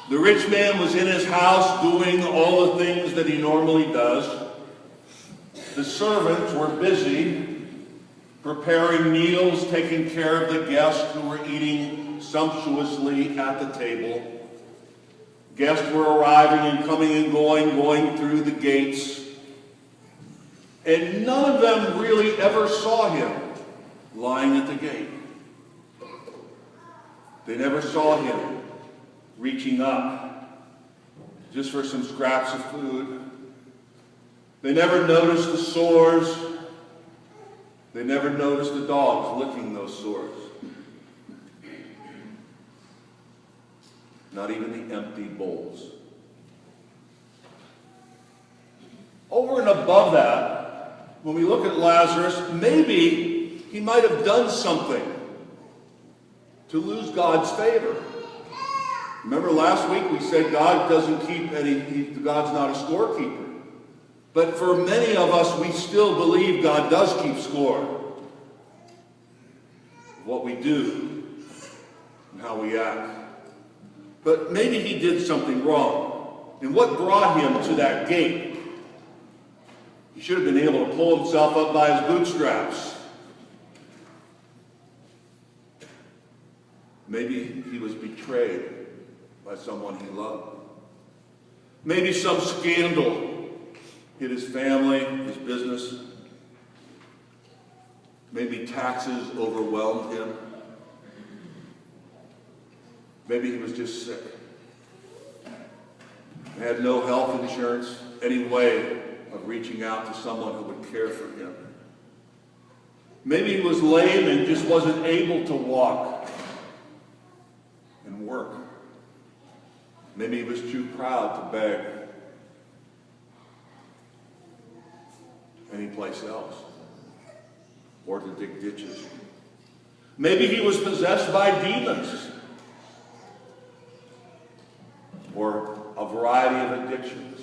The rich man was in his house doing all the things that he normally does. The servants were busy preparing meals, taking care of the guests who were eating sumptuously at the table. Guests were arriving and coming and going through the gates. And none of them really ever saw him lying at the gate. They never saw him reaching up just for some scraps of food. They never noticed the sores. They never noticed the dogs licking those sores. Not even the empty bowls. Over and above that, when we look at Lazarus, maybe he might have done something to lose God's favor. Remember last week we said God doesn't keep God's not a scorekeeper. But for many of us, we still believe God does keep score of what we do and how we act. But maybe he did something wrong. And what brought him to that gate? He should have been able to pull himself up by his bootstraps. Maybe he was betrayed by someone he loved. Maybe some scandal hit his family, his business. Maybe taxes overwhelmed him. Maybe he was just sick. He had no health insurance, any way of reaching out to someone who would care for him. Maybe he was lame and just wasn't able to walk and work. Maybe he was too proud to beg anyplace else or to dig ditches. Maybe he was possessed by demons or a variety of addictions.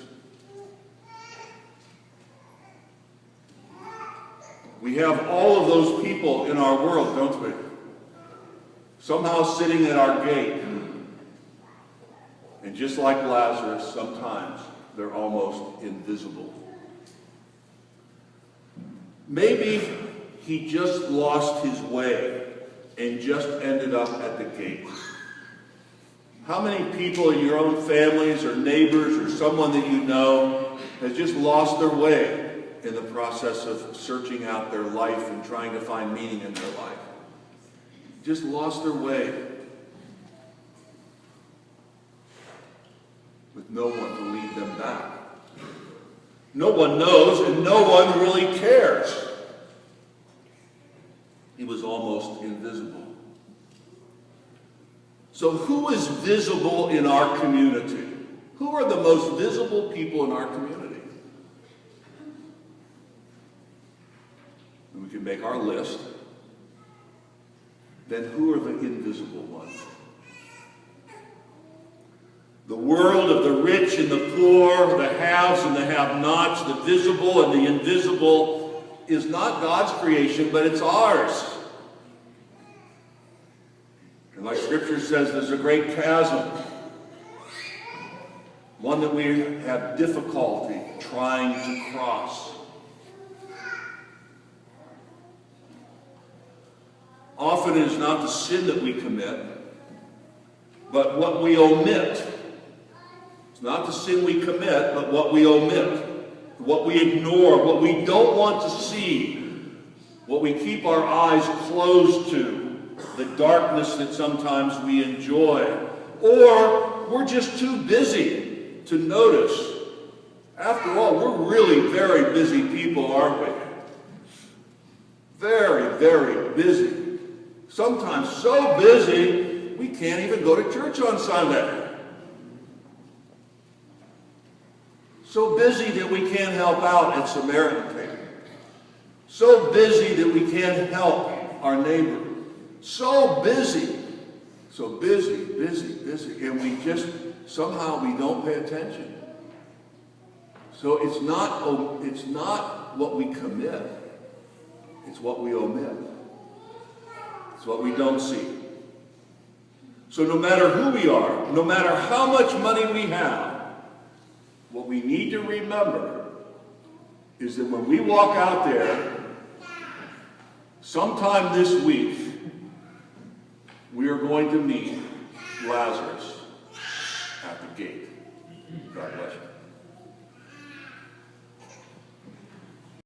We have all of those people in our world, don't we? Somehow sitting at our gate. And just like Lazarus, sometimes they're almost invisible. Maybe he just lost his way and just ended up at the gate. How many people in your own families or neighbors or someone that you know has just lost their way in the process of searching out their life and trying to find meaning in their life? Just lost their way with no one to lead them back. No one knows and no one really cares. He was almost invisible. So who is visible in our community? Who are the most visible people in our community? And we can make our list. Then who are the invisible ones? The world of the rich and the poor, the haves and the have-nots, the visible and the invisible is not God's creation, but it's ours. And like Scripture says, there's a great chasm, one that we have difficulty trying to cross. Often it is not the sin that we commit, but what we omit. It's not the sin we commit, but what we omit, what we ignore, what we don't want to see, what we keep our eyes closed to, the darkness that sometimes we enjoy. Or we're just too busy to notice. After all, we're really very busy people, aren't we? Very, very busy. Sometimes so busy, we can't even go to church on Sunday. So busy that we can't help out at Samaritan Camp. So busy that we can't help our neighbor. So busy. So busy. And we just, somehow we don't pay attention. So it's not what we commit. It's what we omit. It's what we don't see. So no matter who we are, no matter how much money we have, what we need to remember is that when we walk out there, sometime this week, we are going to meet Lazarus at the gate. God bless you.